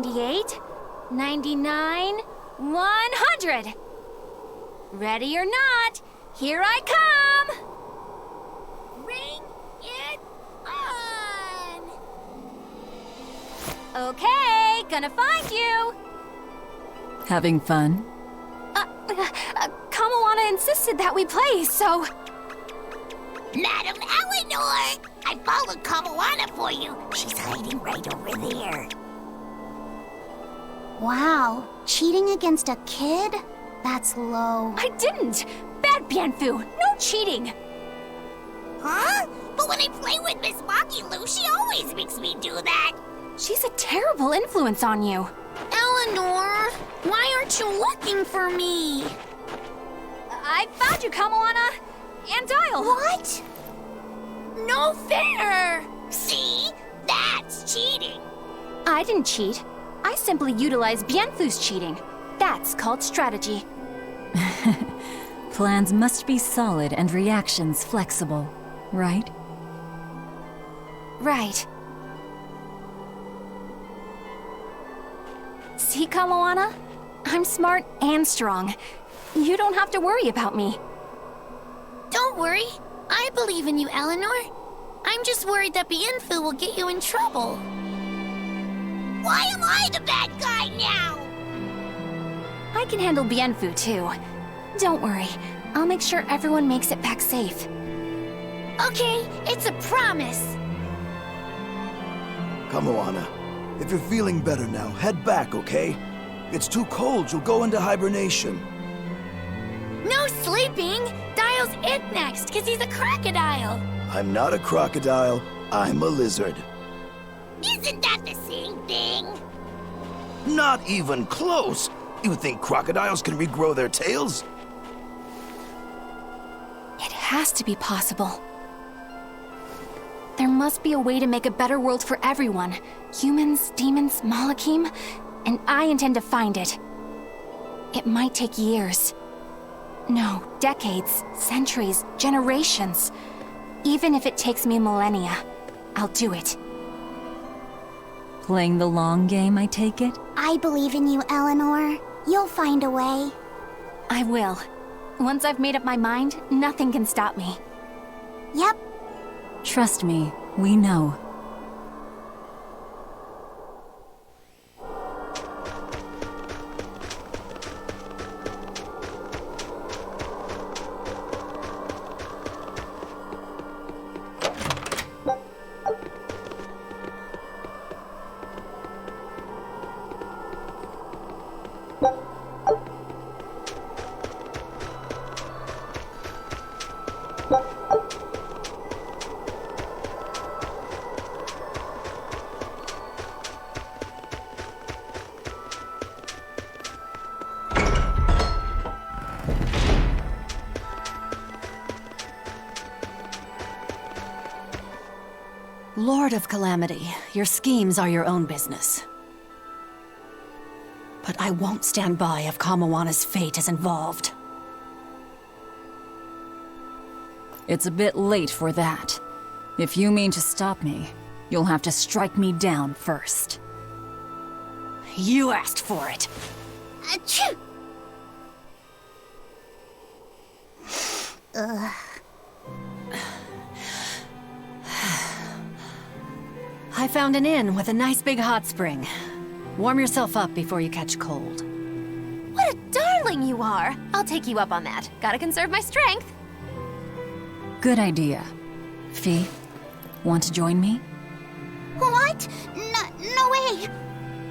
98, 99, 100. Ready or not, here I come! Bring it on! Okay, gonna find you! Having fun? Kamawana insisted that we play, so... Madam Eleanor! I followed Kamawana for you. She's hiding right over there. Wow, cheating against a kid? That's low. I didn't! Bad Bienfu! No cheating! Huh? But when I play with Miss Makilu, she always makes me do that. She's a terrible influence on you. Eleanor, why aren't you looking for me? I found you, Kamawana! And Dial! What? No fair! See? That's cheating. I didn't cheat. I simply utilized Bienfu's cheating. That's called strategy. Plans must be solid and reactions flexible, right? Right. See, Kamawana? I'm smart and strong. You don't have to worry about me. Don't worry. I believe in you, Eleanor. I'm just worried that Bienfu will get you in trouble. Why am I the bad guy now? I can handle Bienfu, too. Don't worry. I'll make sure everyone makes it back safe. Okay, it's a promise. Kamawana, if you're feeling better now, head back, okay? It's too cold, you'll go into hibernation. No sleeping! Dial's it next, because he's a crocodile. I'm not a crocodile, I'm a lizard. Isn't that the same thing? Not even close! You think crocodiles can regrow their tails? It has to be possible. There must be a way to make a better world for everyone. Humans, demons, Malakim, and I intend to find it. It might take years. No, decades, centuries, generations. Even if it takes me millennia, I'll do it. Playing the long game, I take it? I believe in you, Eleanor. You'll find a way. I will. Once I've made up my mind, nothing can stop me. Yep. Trust me, we know. Lord of Calamity, your schemes are your own business. But I won't stand by if Kamawana's fate is involved. It's a bit late for that. If you mean to stop me, you'll have to strike me down first. You asked for it. Achoo! I found an inn with a nice big hot spring. Warm yourself up before you catch cold. What a darling you are! I'll take you up on that. Gotta conserve my strength. Good idea. Fee, want to join me? What? No way!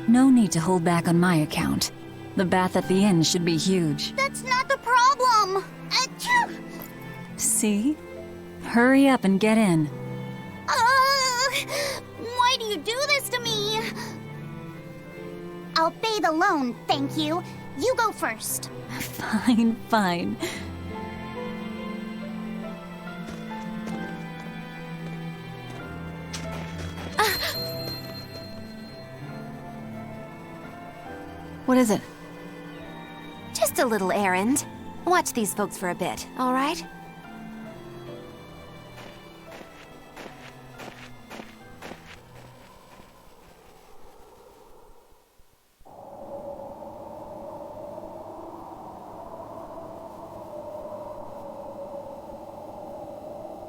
No need to hold back on my account. The bath at the inn should be huge. That's not the problem! Achoo! See? Hurry up and get in. Why do you do this to me? I'll bathe alone, thank you. You go first. Fine, fine. What is it? Just a little errand. Watch these folks for a bit, all right?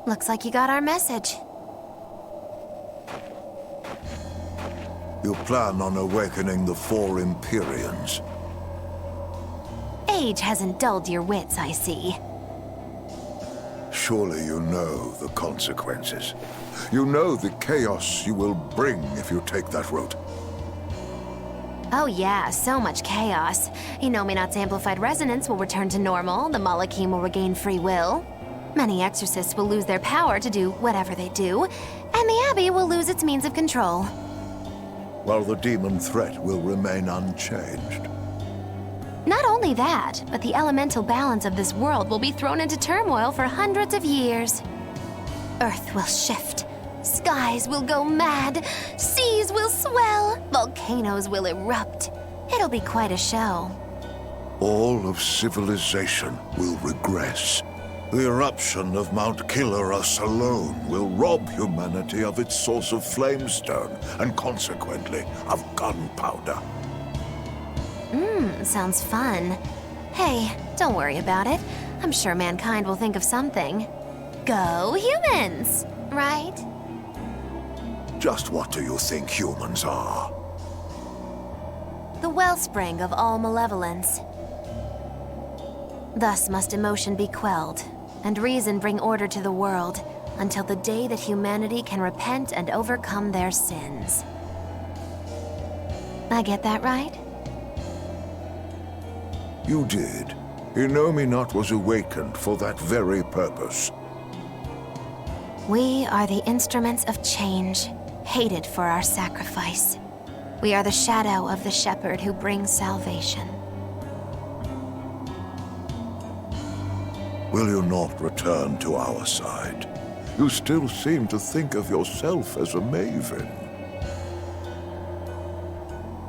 Looks like you got our message. You plan on awakening the 4 Empyreans. Age hasn't dulled your wits, I see. Surely you know the consequences. You know the chaos you will bring if you take that route. Oh yeah, so much chaos. Inominat's amplified resonance will return to normal, the Malachim will regain free will. Many exorcists will lose their power to do whatever they do, and the Abbey will lose its means of control. While the demon threat will remain unchanged. Not only that, but the elemental balance of this world will be thrown into turmoil for hundreds of years. Earth will shift. Skies will go mad. Seas will swell. Volcanoes will erupt. It'll be quite a show. All of civilization will regress. The eruption of Mount Killerus alone will rob humanity of its source of flamestone and consequently of gunpowder. Sounds fun. Hey, don't worry about it. I'm sure mankind will think of something. Go humans, right? Just what do you think humans are? The wellspring of all malevolence. Thus must emotion be quelled, and reason bring order to the world, until the day that humanity can repent and overcome their sins. I get that right? You did. Inominat was awakened for that very purpose. We are the instruments of change, hated for our sacrifice. We are the shadow of the shepherd who brings salvation. Will you not return to our side? You still seem to think of yourself as a maven.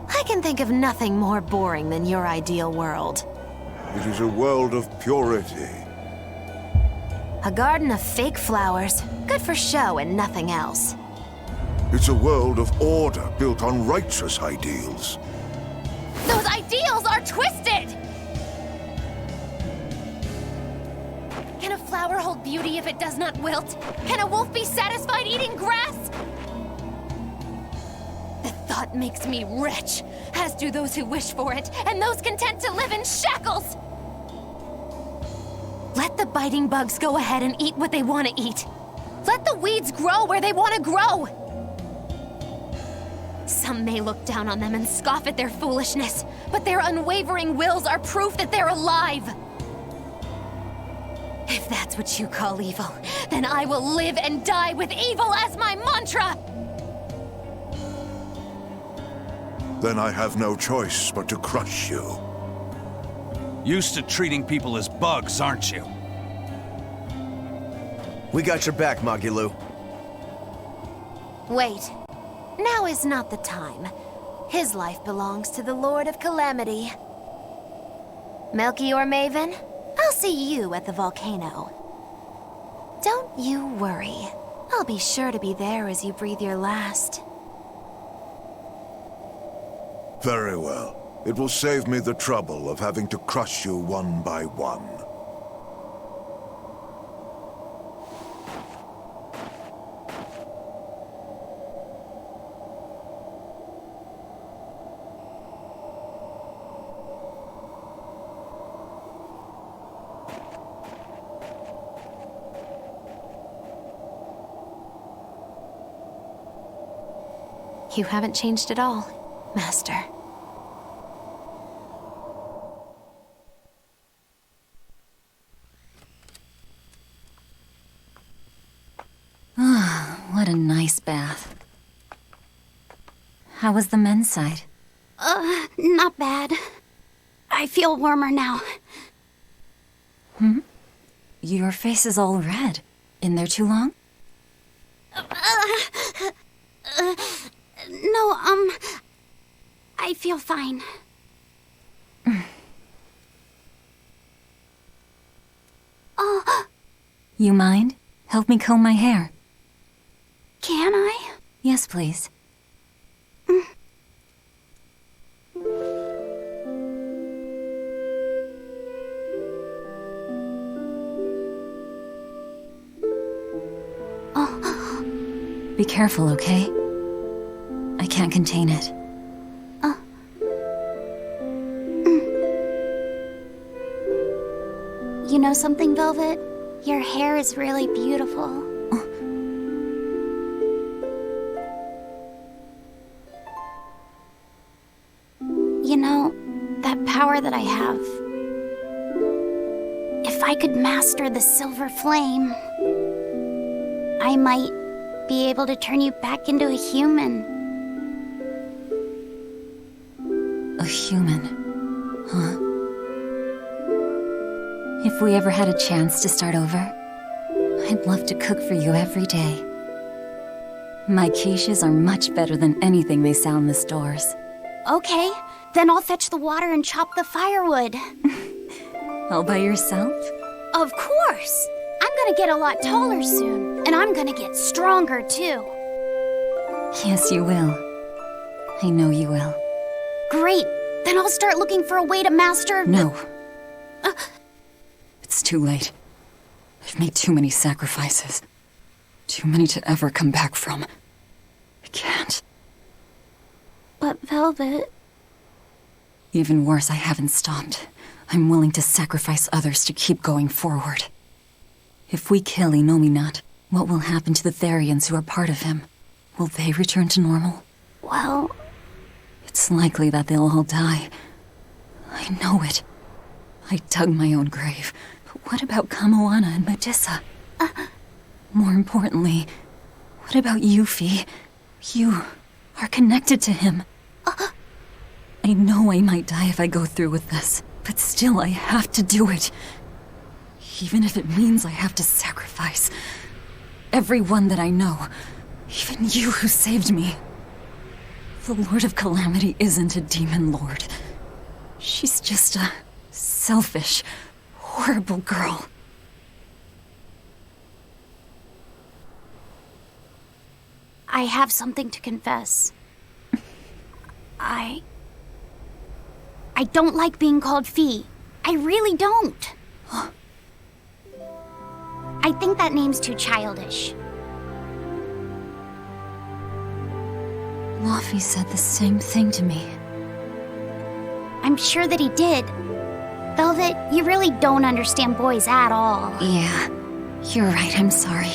I can think of nothing more boring than your ideal world. It is a world of purity. A garden of fake flowers, good for show and nothing else. It's a world of order built on righteous ideals. Those ideals are twisted! Can a flower hold beauty if it does not wilt? Can a wolf be satisfied eating grass? The thought makes me rich, as do those who wish for it, and those content to live in shackles! Let the biting bugs go ahead and eat what they want to eat. Let the weeds grow where they want to grow. Some may look down on them and scoff at their foolishness, but their unwavering wills are proof that they're alive. If that's what you call evil, then I will live and die with evil as my mantra! Then I have no choice but to crush you. Used to treating people as bugs, aren't you? We got your back, Magilu. Wait. Now is not the time. His life belongs to the Lord of Calamity. Melchior Maven, I'll see you at the Volcano. Don't you worry. I'll be sure to be there as you breathe your last. Very well. It will save me the trouble of having to crush you one by one. You haven't changed at all, Master. What a nice bath. How was the men's side? Not bad. I feel warmer now. Your face is all red. In there too long? No, I feel fine. You mind? Help me comb my hair. Can I? Yes, please. Be careful, okay? I can't contain it. You know something, Velvet? Your hair is really beautiful. You know, that power that I have... If I could master the silver flame, I might be able to turn you back into a human. A human, huh? If we ever had a chance to start over, I'd love to cook for you every day. My quiches are much better than anything they sell in the stores. Okay, then I'll fetch the water and chop the firewood. All by yourself? Of course! I'm gonna get a lot taller soon, and I'm gonna get stronger too. Yes, you will. I know you will. Great! Then I'll start looking for a way to master... No. It's too late. I've made too many sacrifices. Too many to ever come back from. I can't. But Velvet... Even worse, I haven't stopped. I'm willing to sacrifice others to keep going forward. If we kill Inominat, what will happen to the Therians who are part of him? Will they return to normal? Well... It's likely that they'll all die. I know it. I dug my own grave. But what about Kamoana and Medusa? More importantly, what about Yuffie? You are connected to him. I know I might die if I go through with this, but still I have to do it. Even if it means I have to sacrifice everyone that I know. Even you who saved me. The Lord of Calamity isn't a demon lord. She's just a selfish, horrible girl. I have something to confess. I don't like being called Fee. I really don't. I think that name's too childish. Luffy said the same thing to me. I'm sure that he did. Velvet, you really don't understand boys at all. Yeah, you're right, I'm sorry.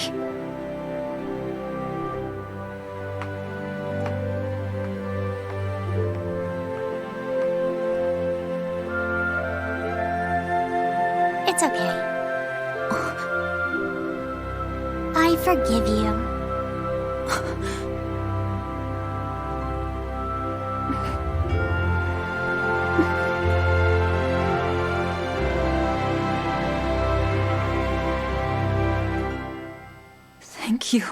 It's okay. I forgive you. Thank you.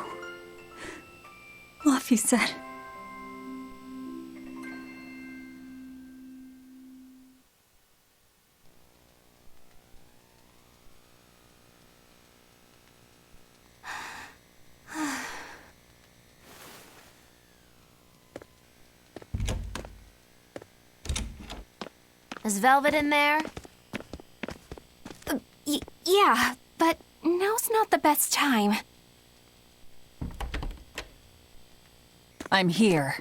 Luffy said. Is Velvet in there? Yeah, but now's not the best time. I'm here.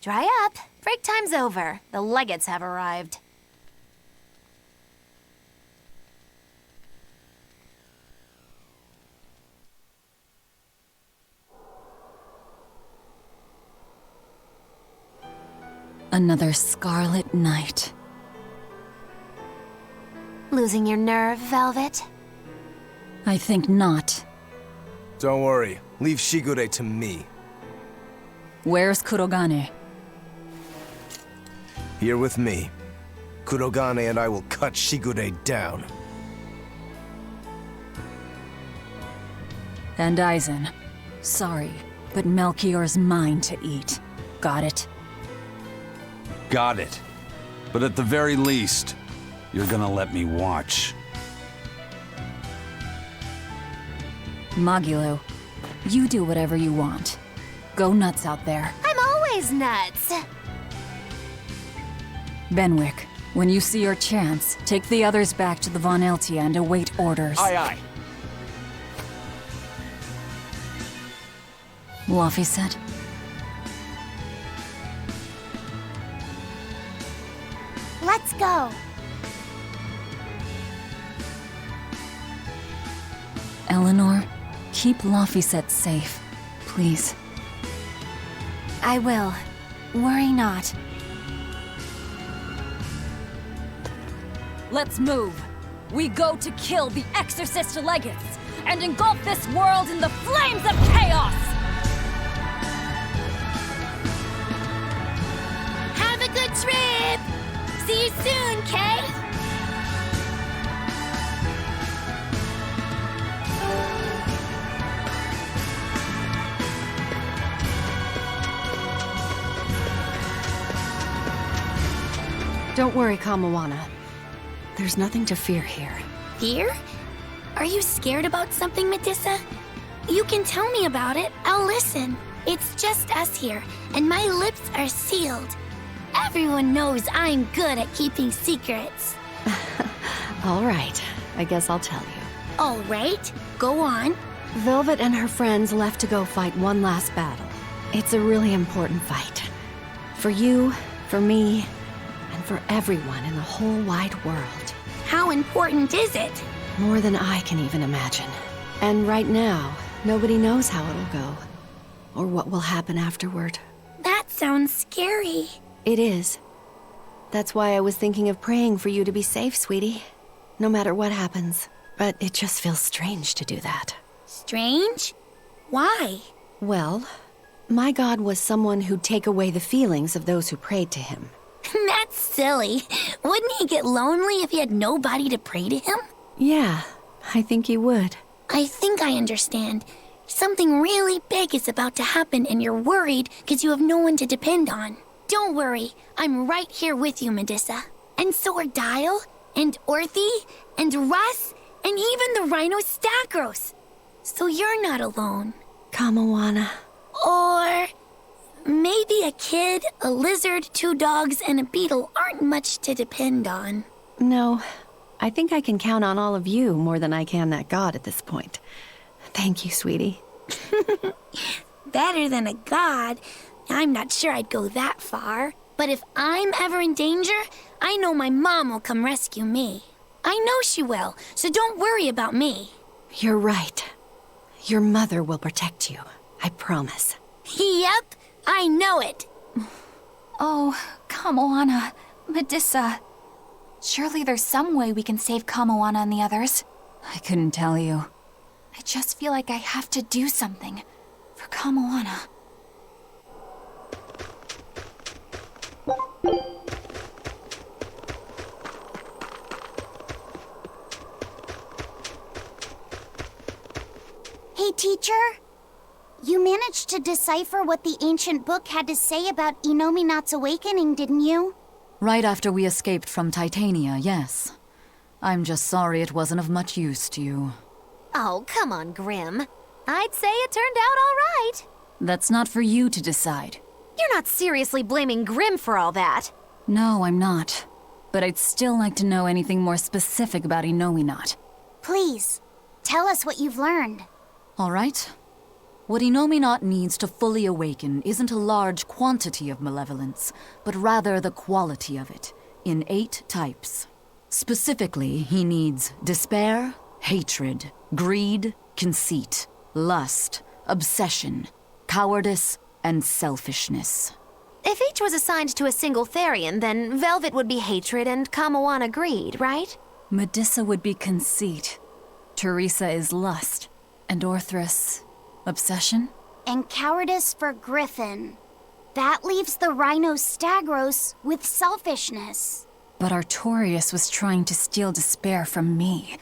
Dry up. Break time's over. The Legates have arrived. Another Scarlet night. Losing your nerve, Velvet? I think not. Don't worry. Leave Shigure to me. Where's Kurogane? Here with me. Kurogane and I will cut Shigure down. And Aizen. Sorry, but Melchior's mine to eat. Got it? Got it. But at the very least, you're gonna let me watch. Magilo, you do whatever you want. Go nuts out there. I'm always nuts. Benwick, when you see your chance, take the others back to the Von Eltia and await orders. Aye, aye. Luffy said. Let's go. Eleanor, keep Laphicet safe, please. I will. Worry not. Let's move. We go to kill the Exorcist Legates and engulf this world in the flames of chaos! Have a good trip! See you soon, Kay! Don't worry, Kamawana. There's nothing to fear here. Fear? Are you scared about something, Medusa? You can tell me about it. I'll listen. It's just us here, and my lips are sealed. Everyone knows I'm good at keeping secrets. All right, I guess I'll tell you. All right, go on. Velvet and her friends left to go fight one last battle. It's a really important fight. For you, for me, and for everyone in the whole wide world. How important is it? More than I can even imagine. And right now, nobody knows how it'll go. Or what will happen afterward. That sounds scary. It is. That's why I was thinking of praying for you to be safe, sweetie. No matter what happens. But it just feels strange to do that. Strange? Why? Well, my god was someone who'd take away the feelings of those who prayed to him. That's silly. Wouldn't he get lonely if he had nobody to pray to him? Yeah, I think he would. I think I understand. Something really big is about to happen and you're worried because you have no one to depend on. Don't worry, I'm right here with you, Medusa. And so are Dial, and Orthy, and Russ, and even the Rhino Stagros. So you're not alone. Kamawana. Or maybe a kid, a lizard, 2 dogs, and a beetle aren't much to depend on. No, I think I can count on all of you more than I can that god at this point. Thank you, sweetie. Better than a god. I'm not sure I'd go that far. But if I'm ever in danger, I know my mom will come rescue me. I know she will, so don't worry about me. You're right. Your mother will protect you. I promise. Yep, I know it. Oh, Kamawana, Medusa. Surely there's some way we can save Kamawana and the others. I couldn't tell you. I just feel like I have to do something for Kamawana. Hey, teacher. You managed to decipher what the ancient book had to say about Inominat's awakening, didn't you? Right after we escaped from Titania, yes. I'm just sorry it wasn't of much use to you. Oh, come on, Grim. I'd say it turned out all right. That's not for you to decide. You're not seriously blaming Grim for all that. No, I'm not. But I'd still like to know anything more specific about Inominat. Please, tell us what you've learned. All right. What Inominat needs to fully awaken isn't a large quantity of malevolence, but rather the quality of it, in 8 types. Specifically, he needs despair, hatred, greed, conceit, lust, obsession, cowardice, and selfishness. If each was assigned to a single Therian, then Velvet would be hatred and Kamawana greed, right? Medusa would be conceit. Teresa is lust. And Orthrus, obsession? And cowardice for Griffin. That leaves the Rhino Stagros with selfishness. But Artorius was trying to steal despair from me.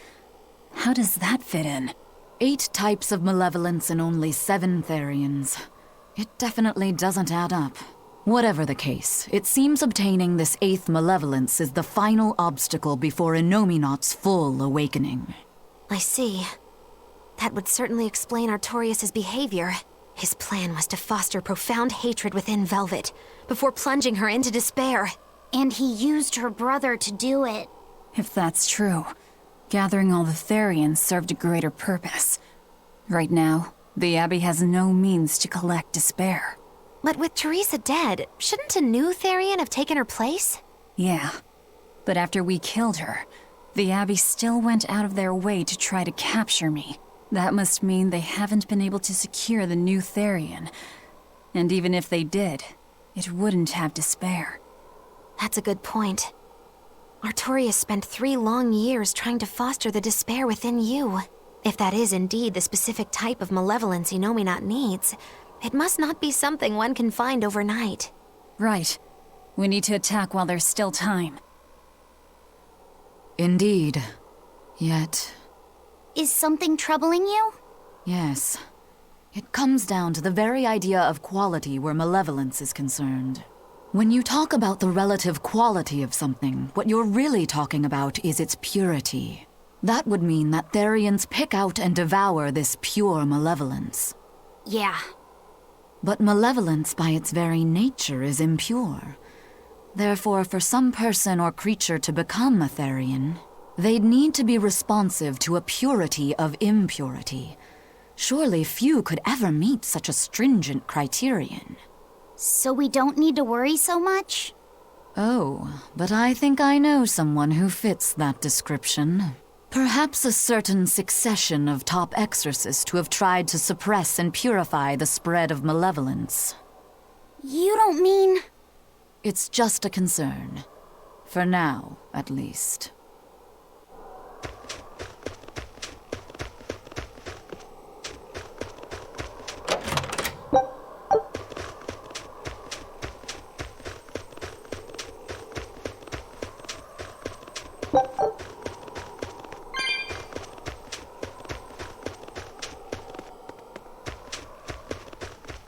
How does that fit in? 8 types of malevolence and only 7 Therians. It definitely doesn't add up. Whatever the case, it seems obtaining this 8th malevolence is the final obstacle before Inominat's full awakening. I see. That would certainly explain Artorius' behavior. His plan was to foster profound hatred within Velvet, before plunging her into despair. And he used her brother to do it. If that's true, gathering all the Therians served a greater purpose. Right now, The Abbey has no means to collect despair. But with Teresa dead, shouldn't a new Therian have taken her place? Yeah. But after we killed her, the Abbey still went out of their way to try to capture me. That must mean they haven't been able to secure the new Therian. And even if they did, it wouldn't have despair. That's a good point. Artorias spent 3 long years trying to foster the despair within you. If that is indeed the specific type of malevolence Innominat needs, it must not be something one can find overnight. Right. We need to attack while there's still time. Indeed. Yet... Is something troubling you? yes. It comes down to the very idea of quality where malevolence is concerned. When you talk about the relative quality of something, what you're really talking about is its purity. That would mean that Therians pick out and devour this pure malevolence. Yeah. But malevolence by its very nature is impure. Therefore, for some person or creature to become a Therian, they'd need to be responsive to a purity of impurity. Surely few could ever meet such a stringent criterion. So we don't need to worry so much? Oh, but I think I know someone who fits that description. Perhaps a certain succession of top exorcists who have tried to suppress and purify the spread of malevolence. You don't mean... It's just a concern. For now, at least.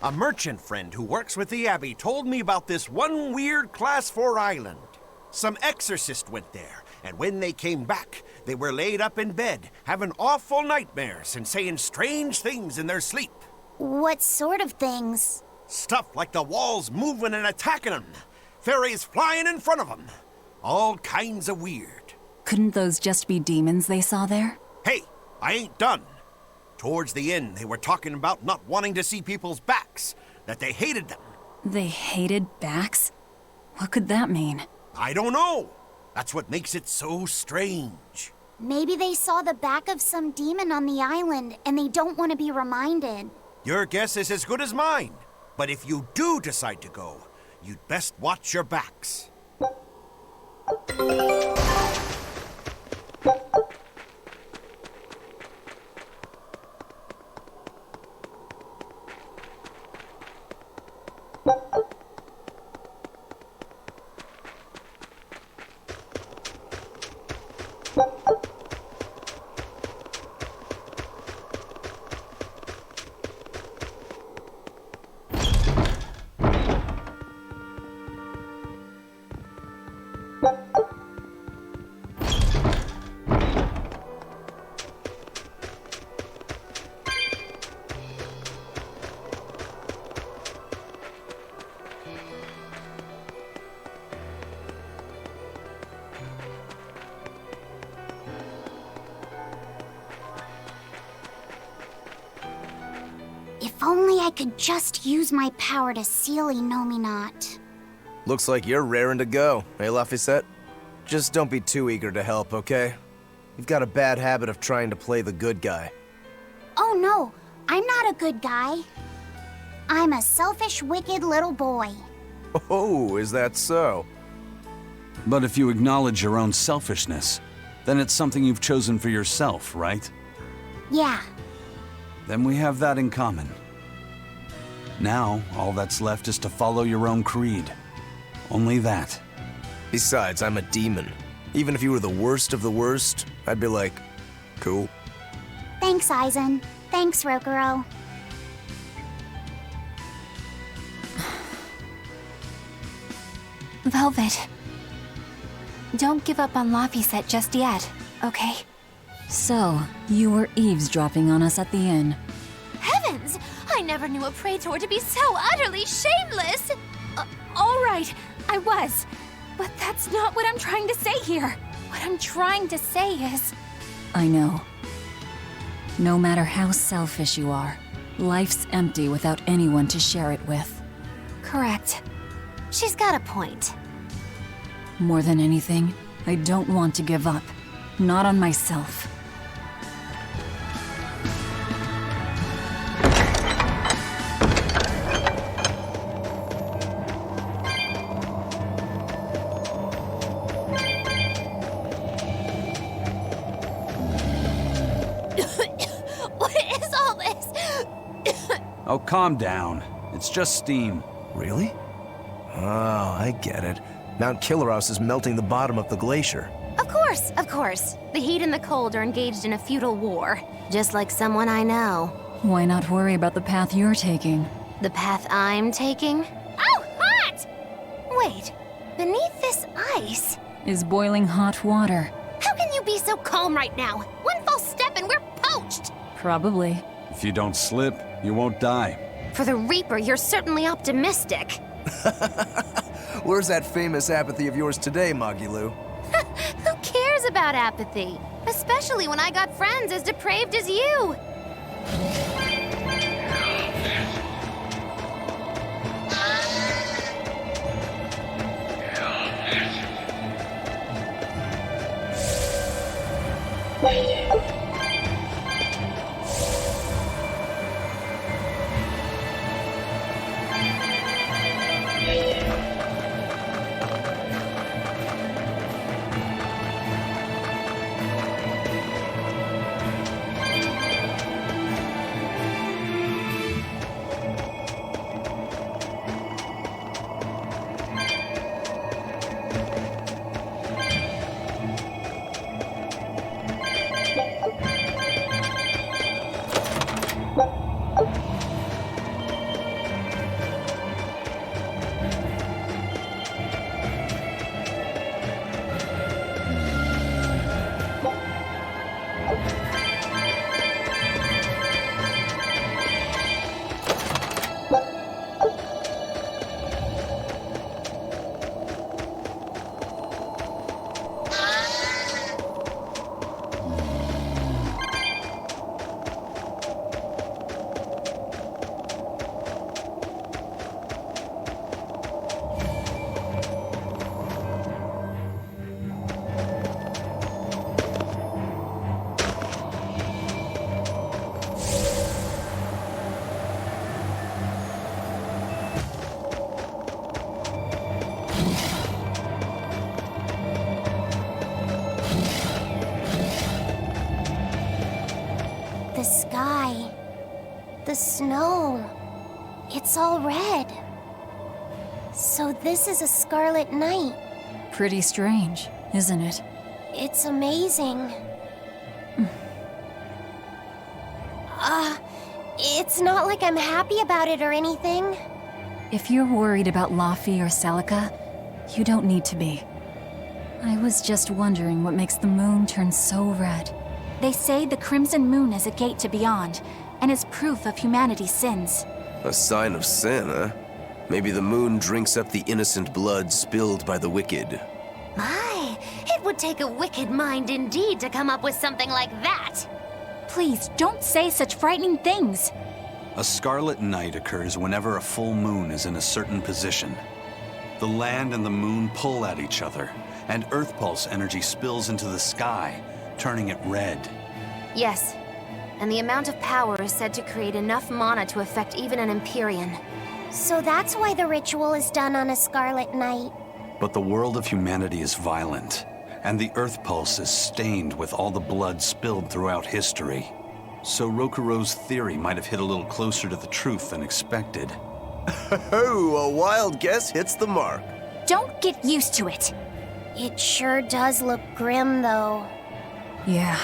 A merchant friend who works with the Abbey told me about this one weird Class 4 island. Some exorcist went there, and when they came back, they were laid up in bed, having awful nightmares and saying strange things in their sleep. What sort of things? Stuff like the walls moving and attacking them. Fairies flying in front of them. All kinds of weird. Couldn't those just be demons they saw there? Hey, I ain't done. Towards the end, they were talking about not wanting to see people's backs, that they hated them. They hated backs? What could that mean? I don't know. That's what makes it so strange. Maybe they saw the back of some demon on the island and they don't want to be reminded. Your guess is as good as mine. But if you do decide to go, you'd best watch your backs. If only I could just use my power to seal Innominat. Looks like you're raring to go, eh, Laphicet? Just don't be too eager to help, okay? You've got a bad habit of trying to play the good guy. Oh no, I'm not a good guy. I'm a selfish, wicked little boy. Oh, is that so? But if you acknowledge your own selfishness, then it's something you've chosen for yourself, right? Yeah. Then we have that in common. Now, all that's left is to follow your own creed. Only that. Besides, I'm a demon. Even if you were the worst of the worst, I'd be like, cool. Thanks, Aizen. Thanks, Rokuro. Velvet. Don't give up on Laphicet just yet, okay? So, you were eavesdropping on us at the inn. Heavens! I never knew a praetor to be so utterly shameless! All right, I was. But that's not what I'm trying to say here. What I'm trying to say is... I know. No matter how selfish you are, Life's empty without anyone to share it with. Correct. She's got a point. More than anything, I don't want to give up. Not on myself. What is all this? Oh, calm down. It's just steam. Really? Oh, I get it. Mount Killeros is melting the bottom of the glacier. Of course. The heat and the cold are engaged in a futile war. Just like someone I know. Why not worry about the path you're taking? The path I'm taking? Oh, hot! Wait, beneath this ice? Is boiling hot water. How can you be so calm right now? One false step and we're poached! Probably. If you don't slip, you won't die. For the Reaper, you're certainly optimistic. Where's that famous apathy of yours today, Magilu? Who cares about apathy? Especially when I got friends as depraved as you. The sky, the snow, it's all red. So this is a scarlet night. Pretty strange, isn't it? It's amazing. It's not like I'm happy about it or anything. If you're worried about Laffy or Celica, you don't need to be. I was just wondering what makes the moon turn so red. They say the Crimson Moon is a gate to beyond, and is proof of humanity's sins. A sign of sin, huh? Maybe the moon drinks up the innocent blood spilled by the wicked. My, it would take a wicked mind indeed to come up with something like that. Please, don't say such frightening things. A scarlet night occurs whenever a full moon is in a certain position. The land and the moon pull at each other, and Earth Pulse energy spills into the sky, turning it red. Yes, and the amount of power is said to create enough mana to affect even an Empyrean. So that's why the ritual is done on a scarlet night. But the world of humanity is violent, and the Earth Pulse is stained with all the blood spilled throughout history. So Rokuro's theory might have hit a little closer to the truth than expected. Oh, a wild guess hits the mark. Don't get used to it. It sure does look grim, though. Yeah.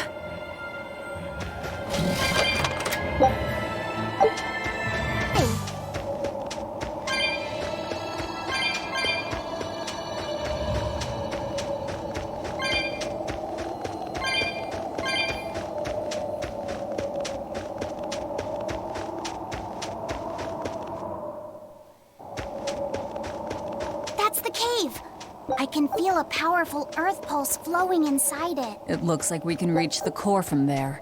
That's the cave. I can feel a powerful earth pulse flowing inside it. It looks like we can reach the core from there.